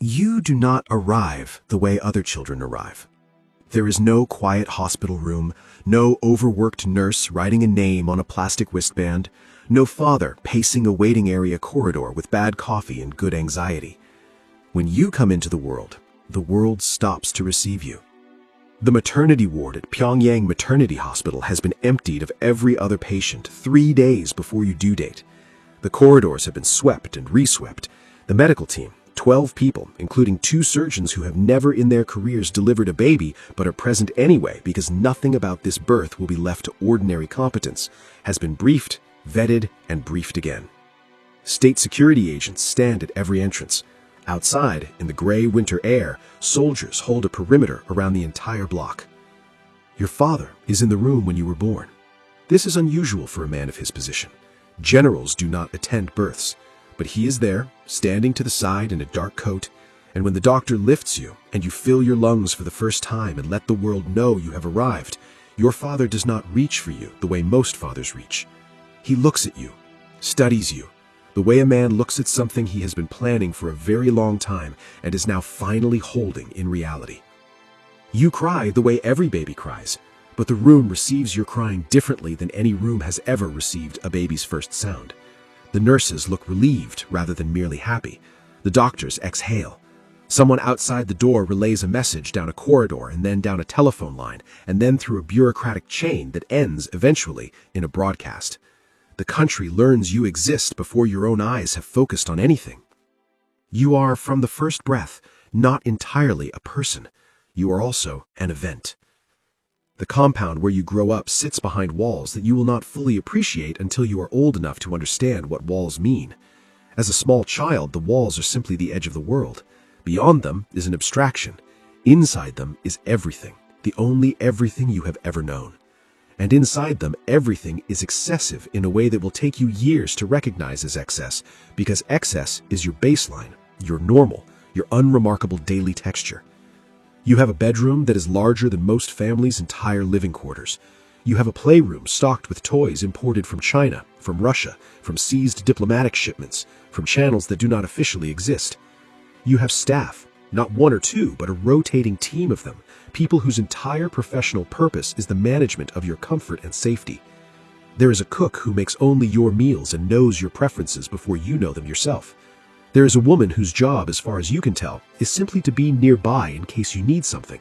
You do not arrive the way other children arrive. There is no quiet hospital room, no overworked nurse writing a name on a plastic wristband, no father pacing a waiting area corridor with bad coffee and good anxiety. When you come into the world stops to receive you. The maternity ward at Pyongyang Maternity Hospital has been emptied of every other patient 3 days before your due date. The corridors have been swept and reswept. The medical team, 12 people, including 2 surgeons who have never in their careers delivered a baby but are present anyway because nothing about this birth will be left to ordinary competence, has been briefed, vetted, and briefed again. State security agents stand at every entrance. Outside, in the gray winter air, soldiers hold a perimeter around the entire block. Your father is in the room when you were born. This is unusual for a man of his position. Generals do not attend births, but he is there, standing to the side in a dark coat, and when the doctor lifts you and you fill your lungs for the first time and let the world know you have arrived, your father does not reach for you the way most fathers reach. He looks at you, studies you, the way a man looks at something he has been planning for a very long time and is now finally holding in reality. You cry the way every baby cries, but the room receives your crying differently than any room has ever received a baby's first sound. The nurses look relieved rather than merely happy. The doctors exhale. Someone outside the door relays a message down a corridor and then down a telephone line and then through a bureaucratic chain that ends, eventually, in a broadcast. The country learns you exist before your own eyes have focused on anything. You are, from the first breath, not entirely a person. You are also an event. The compound where you grow up sits behind walls that you will not fully appreciate until you are old enough to understand what walls mean. As a small child, the walls are simply the edge of the world. Beyond them is an abstraction. Inside them is everything, the only everything you have ever known. And inside them, everything is excessive in a way that will take you years to recognize as excess, because excess is your baseline, your normal, your unremarkable daily texture. You have a bedroom that is larger than most families' entire living quarters. You have a playroom stocked with toys imported from China, from Russia, from seized diplomatic shipments, from channels that do not officially exist. You have staff, not 1 or 2, but a rotating team of them, people whose entire professional purpose is the management of your comfort and safety. There is a cook who makes only your meals and knows your preferences before you know them yourself. There is a woman whose job, as far as you can tell, is simply to be nearby in case you need something.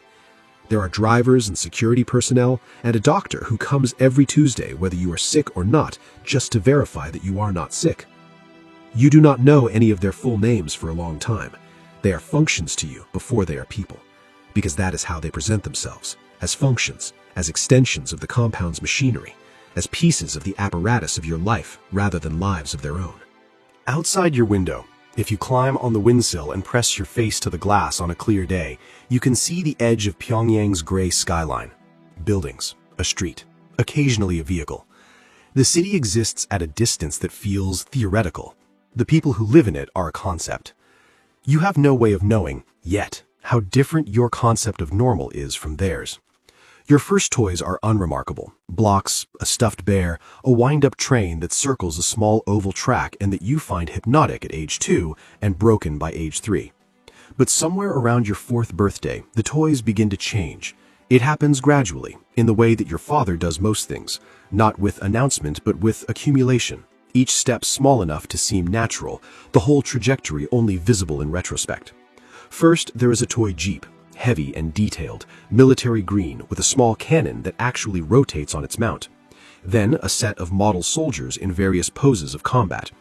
There are drivers and security personnel, and a doctor who comes every Tuesday, whether you are sick or not, just to verify that you are not sick. You do not know any of their full names for a long time. They are functions to you before they are people, because that is how they present themselves, as functions, as extensions of the compound's machinery, as pieces of the apparatus of your life rather than lives of their own. Outside your window, if you climb on the windsill and press your face to the glass on a clear day, you can see the edge of Pyongyang's gray skyline. Buildings, a street, occasionally a vehicle. The city exists at a distance that feels theoretical. The people who live in it are a concept. You have no way of knowing, yet, how different your concept of normal is from theirs. Your first toys are unremarkable. Blocks, a stuffed bear, a wind-up train that circles a small oval track and that you find hypnotic at age 2 and broken by age 3. But somewhere around your 4th birthday, the toys begin to change. It happens gradually, in the way that your father does most things, not with announcement but with accumulation. Each step small enough to seem natural, the whole trajectory only visible in retrospect. First, there is a toy jeep, heavy and detailed, military green with a small cannon that actually rotates on its mount. Then a set of model soldiers in various poses of combat.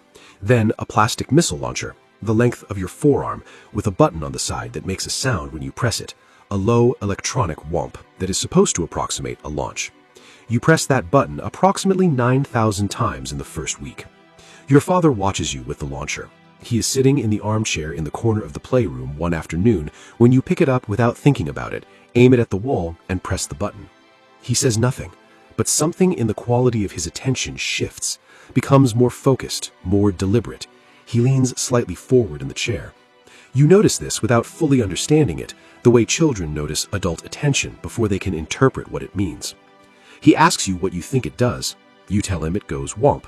Then a plastic missile launcher, the length of your forearm, with a button on the side that makes a sound when you press it, a low electronic whomp that is supposed to approximate a launch. You press that button approximately 9,000 times in the first week. Your father watches you with the launcher. He is sitting in the armchair in the corner of the playroom one afternoon when you pick it up without thinking about it, aim it at the wall, and press the button. He says nothing, but something in the quality of his attention shifts, becomes more focused, more deliberate. He leans slightly forward in the chair. You notice this without fully understanding it, the way children notice adult attention before they can interpret what it means. He asks you what you think it does. You tell him it goes whomp.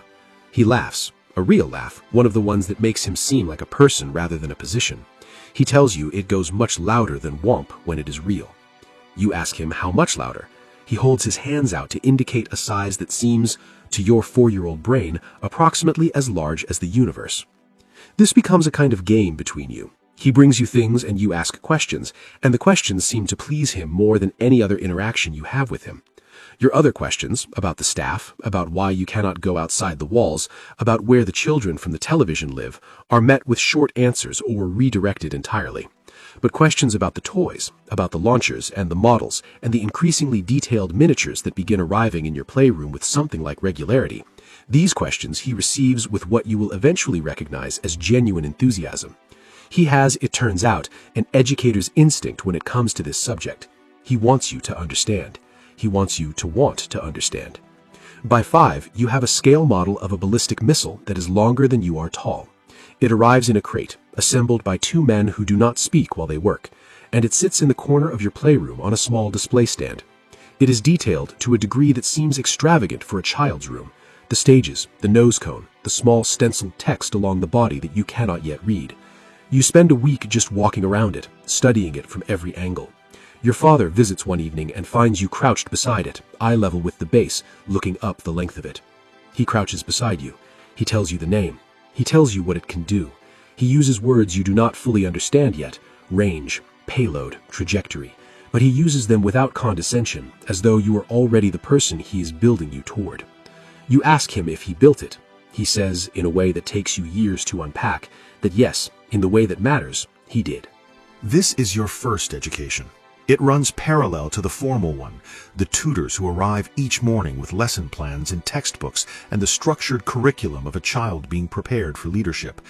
He laughs, a real laugh, one of the ones that makes him seem like a person rather than a position. He tells you it goes much louder than whomp when it is real. You ask him how much louder. He holds his hands out to indicate a size that seems, to your 4-year-old brain, approximately as large as the universe. This becomes a kind of game between you. He brings you things and you ask questions, and the questions seem to please him more than any other interaction you have with him. Your other questions, about the staff, about why you cannot go outside the walls, about where the children from the television live, are met with short answers or redirected entirely. But questions about the toys, about the launchers and the models, and the increasingly detailed miniatures that begin arriving in your playroom with something like regularity, these questions he receives with what you will eventually recognize as genuine enthusiasm. He has, it turns out, an educator's instinct when it comes to this subject. He wants you to understand. He wants you to want to understand. By 5, you have a scale model of a ballistic missile that is longer than you are tall. It arrives in a crate, assembled by 2 men who do not speak while they work, and it sits in the corner of your playroom on a small display stand. It is detailed to a degree that seems extravagant for a child's room. The stages, the nose cone, the small stenciled text along the body that you cannot yet read. You spend a week just walking around it, studying it from every angle. Your father visits one evening and finds you crouched beside it, eye level with the base, looking up the length of it. He crouches beside you. He tells you the name. He tells you what it can do. He uses words you do not fully understand yet, range, payload, trajectory, but he uses them without condescension, as though you are already the person he is building you toward. You ask him if he built it. He says, in a way that takes you years to unpack, that yes, in the way that matters, he did. This is your first education. It runs parallel to the formal one, the tutors who arrive each morning with lesson plans and textbooks and the structured curriculum of a child being prepared for leadership.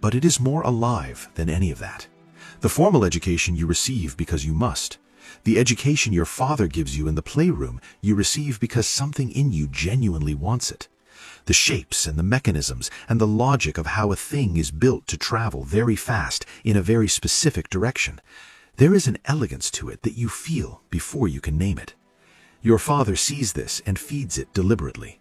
But it is more alive than any of that. The formal education you receive because you must. The education your father gives you in the playroom you receive because something in you genuinely wants it. The shapes and the mechanisms and the logic of how a thing is built to travel very fast in a very specific direction. There is an elegance to it that you feel before you can name it. Your father sees this and feeds it deliberately.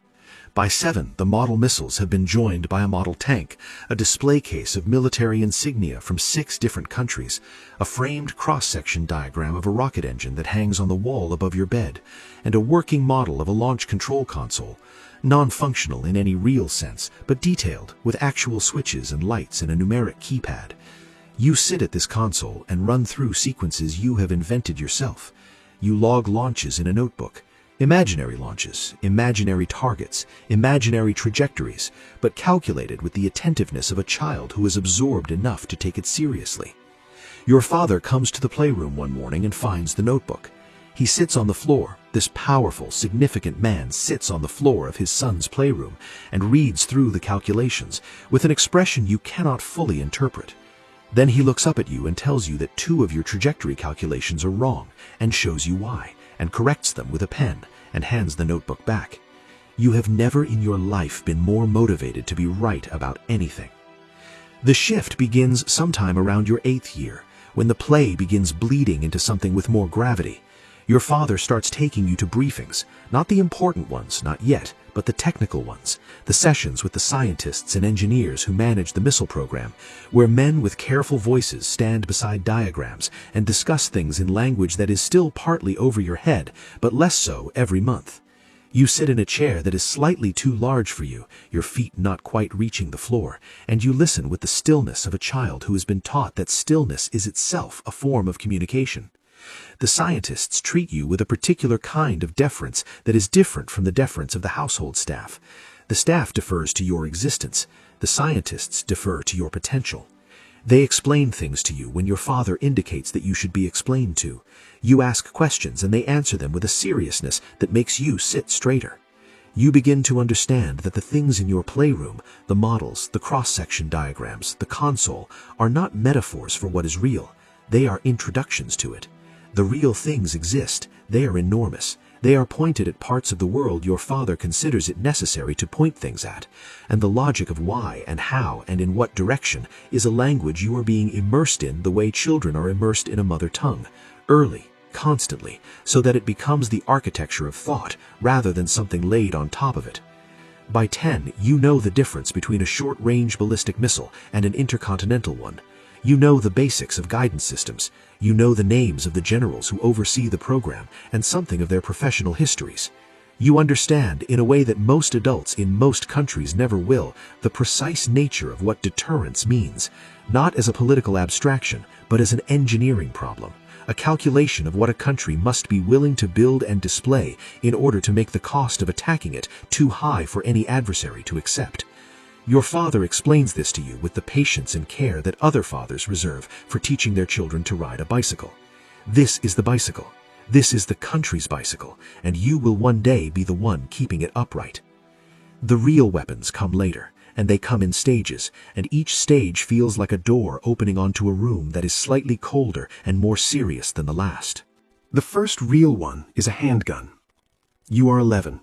By 7, the model missiles have been joined by a model tank, a display case of military insignia from 6 different countries, a framed cross-section diagram of a rocket engine that hangs on the wall above your bed, and a working model of a launch control console, non-functional in any real sense, but detailed, with actual switches and lights and a numeric keypad. You sit at this console and run through sequences you have invented yourself. You log launches in a notebook. Imaginary launches, imaginary targets, imaginary trajectories, but calculated with the attentiveness of a child who is absorbed enough to take it seriously. Your father comes to the playroom one morning and finds the notebook. He sits on the floor. This powerful, significant man sits on the floor of his son's playroom and reads through the calculations with an expression you cannot fully interpret. Then he looks up at you and tells you that 2 of your trajectory calculations are wrong and shows you why, and corrects them with a pen and hands the notebook back. You have never in your life been more motivated to be right about anything. The shift begins sometime around your 8th year, when the play begins bleeding into something with more gravity. Your father starts taking you to briefings, not the important ones, not yet, but the technical ones, the sessions with the scientists and engineers who manage the missile program, where men with careful voices stand beside diagrams and discuss things in language that is still partly over your head, but less so every month. You sit in a chair that is slightly too large for you, your feet not quite reaching the floor, and you listen with the stillness of a child who has been taught that stillness is itself a form of communication. The scientists treat you with a particular kind of deference that is different from the deference of the household staff. The staff defers to your existence. The scientists defer to your potential. They explain things to you when your father indicates that you should be explained to. You ask questions and they answer them with a seriousness that makes you sit straighter. You begin to understand that the things in your playroom, the models, the cross-section diagrams, the console, are not metaphors for what is real. They are introductions to it. The real things exist. They are enormous. They are pointed at parts of the world your father considers it necessary to point things at, and the logic of why and how and in what direction is a language you are being immersed in the way children are immersed in a mother tongue, early, constantly, so that it becomes the architecture of thought rather than something laid on top of it. By 10, you know the difference between a short-range ballistic missile and an intercontinental one. You know the basics of guidance systems. You know the names of the generals who oversee the program and something of their professional histories. You understand, in a way that most adults in most countries never will, the precise nature of what deterrence means, not as a political abstraction, but as an engineering problem, a calculation of what a country must be willing to build and display in order to make the cost of attacking it too high for any adversary to accept. Your father explains this to you with the patience and care that other fathers reserve for teaching their children to ride a bicycle. This is the bicycle. This is the country's bicycle, and you will one day be the one keeping it upright. The real weapons come later, and they come in stages, and each stage feels like a door opening onto a room that is slightly colder and more serious than the last. The first real one is a handgun. You are 11.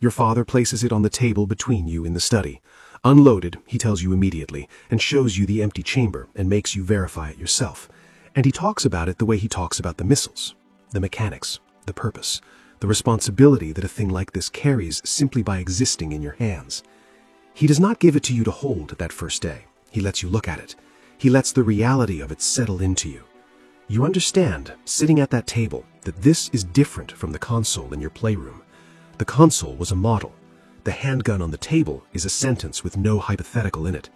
Your father places it on the table between you in the study. Unloaded, he tells you immediately, and shows you the empty chamber and makes you verify it yourself. And he talks about it the way he talks about the missiles. The mechanics, the purpose, the responsibility that a thing like this carries simply by existing in your hands. He does not give it to you to hold that first day. He lets you look at it. He lets the reality of it settle into you. You understand, sitting at that table, that this is different from the console in your playroom. The console was a model. The handgun on the table is a sentence with no hypothetical in it.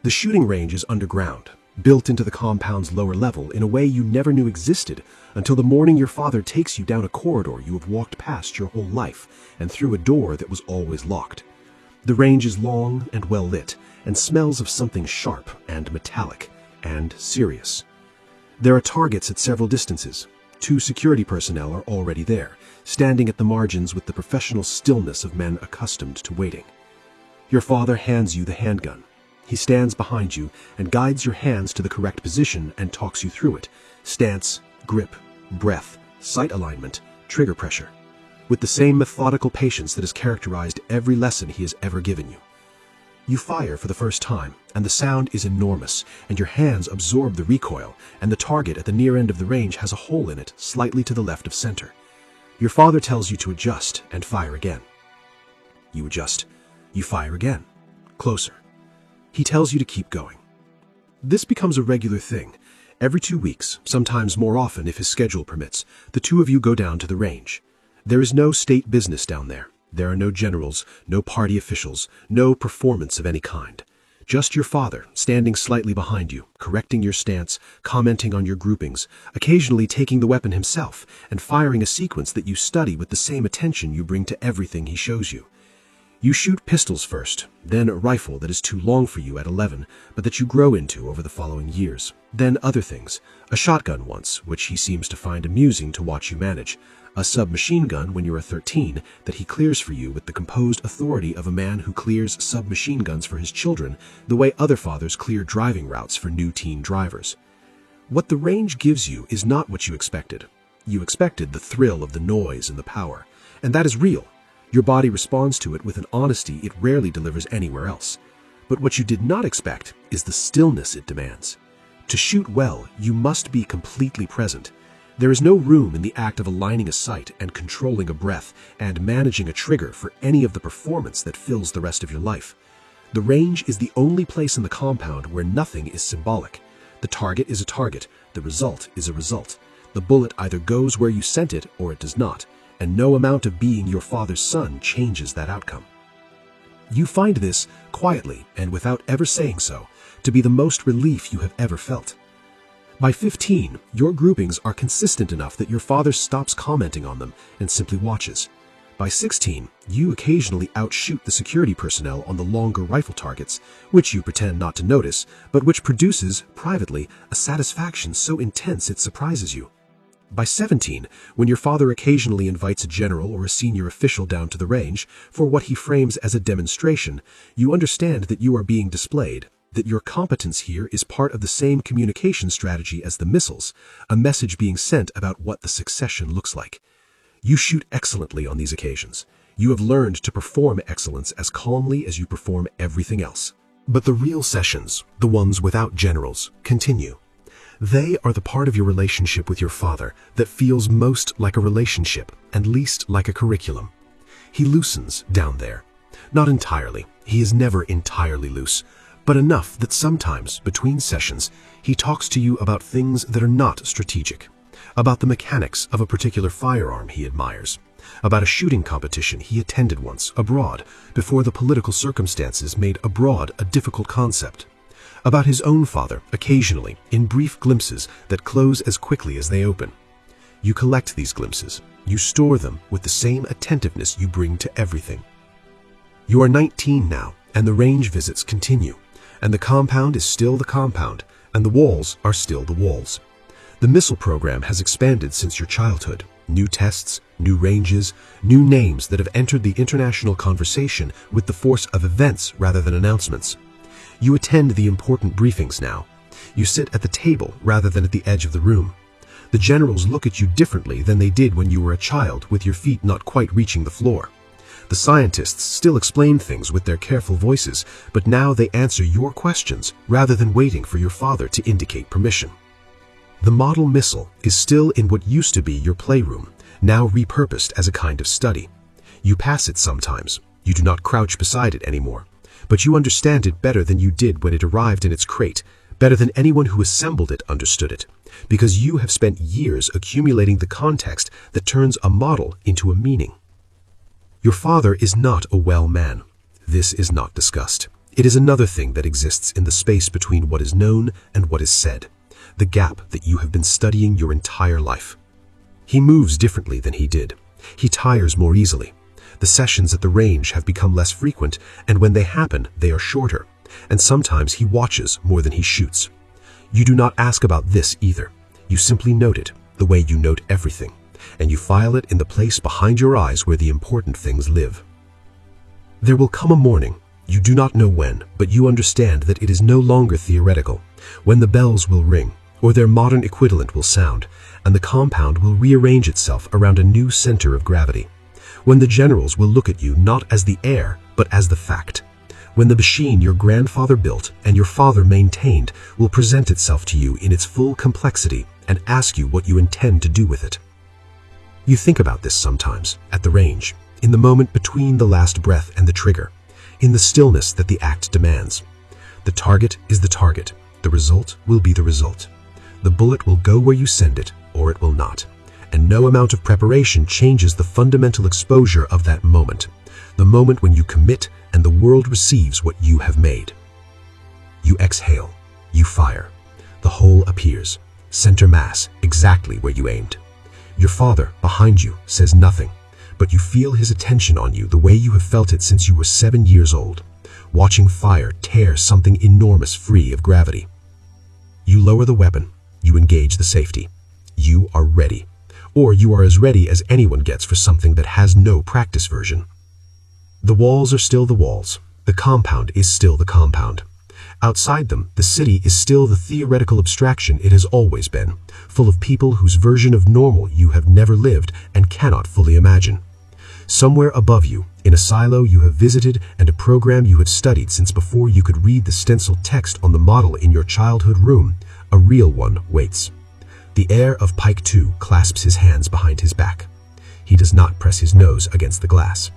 The shooting range is underground, built into the compound's lower level in a way you never knew existed until the morning your father takes you down a corridor you have walked past your whole life and through a door that was always locked. The range is long and well lit and smells of something sharp and metallic and serious. There are targets at several distances. 2 security personnel are already there, standing at the margins with the professional stillness of men accustomed to waiting. Your father hands you the handgun. He stands behind you and guides your hands to the correct position and talks you through it. Stance, grip, breath, sight alignment, trigger pressure. With the same methodical patience that has characterized every lesson he has ever given you. You fire for the first time, and the sound is enormous, and your hands absorb the recoil, and the target at the near end of the range has a hole in it, slightly to the left of center. Your father tells you to adjust and fire again. You adjust. You fire again. Closer. He tells you to keep going. This becomes a regular thing. Every 2 weeks, sometimes more often if his schedule permits, the two of you go down to the range. There is no state business down there. There are no generals, no party officials, no performance of any kind. Just your father, standing slightly behind you, correcting your stance, commenting on your groupings, occasionally taking the weapon himself, and firing a sequence that you study with the same attention you bring to everything he shows you. You shoot pistols first, then a rifle that is too long for you at 11, but that you grow into over the following years. Then other things. A shotgun once, which he seems to find amusing to watch you manage. A submachine gun when you are 13 that he clears for you with the composed authority of a man who clears submachine guns for his children the way other fathers clear driving routes for new teen drivers. What the range gives you is not what you expected. You expected the thrill of the noise and the power, and that is real. Your body responds to it with an honesty it rarely delivers anywhere else. But what you did not expect is the stillness it demands. To shoot well, you must be completely present. There is no room in the act of aligning a sight and controlling a breath and managing a trigger for any of the performance that fills the rest of your life. The range is the only place in the compound where nothing is symbolic. The target is a target. The result is a result. The bullet either goes where you sent it or it does not, and no amount of being your father's son changes that outcome. You find this, quietly and without ever saying so, to be the most relief you have ever felt. By 15, your groupings are consistent enough that your father stops commenting on them and simply watches. By 16, you occasionally outshoot the security personnel on the longer rifle targets, which you pretend not to notice, but which produces, privately, a satisfaction so intense it surprises you. By 17, when your father occasionally invites a general or a senior official down to the range for what he frames as a demonstration, you understand that you are being displayed, that your competence here is part of the same communication strategy as the missiles, a message being sent about what the succession looks like. You shoot excellently on these occasions. You have learned to perform excellence as calmly as you perform everything else. But the real sessions, the ones without generals, continue. They are the part of your relationship with your father that feels most like a relationship and least like a curriculum. He loosens down there. Not entirely. He is never entirely loose. but enough that sometimes, between sessions, he talks to you about things that are not strategic, about the mechanics of a particular firearm he admires, about a shooting competition he attended once abroad before the political circumstances made abroad a difficult concept, about his own father occasionally in brief glimpses that close as quickly as they open. You collect these glimpses. You store them with the same attentiveness you bring to everything. You are 19 now, and the range visits continue, and the compound is still the compound, and the walls are still the walls. The missile program has expanded since your childhood. New tests, new ranges, new names that have entered the international conversation with the force of events rather than announcements. You attend the important briefings now. You sit at the table rather than at the edge of the room. The generals look at you differently than they did when you were a child, with your feet not quite reaching the floor. The scientists still explain things with their careful voices, but now they answer your questions rather than waiting for your father to indicate permission. The model missile is still in what used to be your playroom, now repurposed as a kind of study. You pass it sometimes. You do not crouch beside it anymore. But you understand it better than you did when it arrived in its crate, better than anyone who assembled it understood it, because you have spent years accumulating the context that turns a model into a meaning. Your father is not a well man. This is not discussed. It is another thing that exists in the space between what is known and what is said, the gap that you have been studying your entire life. He moves differently than he did. He tires more easily. The sessions at the range have become less frequent, and when they happen, they are shorter, and sometimes he watches more than he shoots. You do not ask about this either. You simply note it, the way you note everything, and you file it in the place behind your eyes where the important things live. There will come a morning, you do not know when, but you understand that it is no longer theoretical, when the bells will ring, or their modern equivalent will sound, and the compound will rearrange itself around a new center of gravity. When the generals will look at you not as the heir, but as the fact. When the machine your grandfather built and your father maintained will present itself to you in its full complexity and ask you what you intend to do with it. You think about this sometimes, at the range, in the moment between the last breath and the trigger, in the stillness that the act demands. The target is the target. The result will be the result. The bullet will go where you send it, or it will not. And no amount of preparation changes the fundamental exposure of that moment, the moment when you commit and the world receives what you have made. You exhale, you fire. The hole appears, center mass, exactly where you aimed. Your father, behind you, says nothing, but you feel his attention on you the way you have felt it since you were 7 years old, watching fire tear something enormous free of gravity. You lower the weapon, you engage the safety. You are ready. Or you are as ready as anyone gets for something that has no practice version. The walls are still the walls. The compound is still the compound. Outside them, the city is still the theoretical abstraction it has always been, full of people whose version of normal you have never lived and cannot fully imagine. Somewhere above you, in a silo you have visited and a program you have studied since before you could read the stenciled text on the model in your childhood room, a real one waits. The heir of Pike 2 clasps his hands behind his back. He does not press his nose against the glass.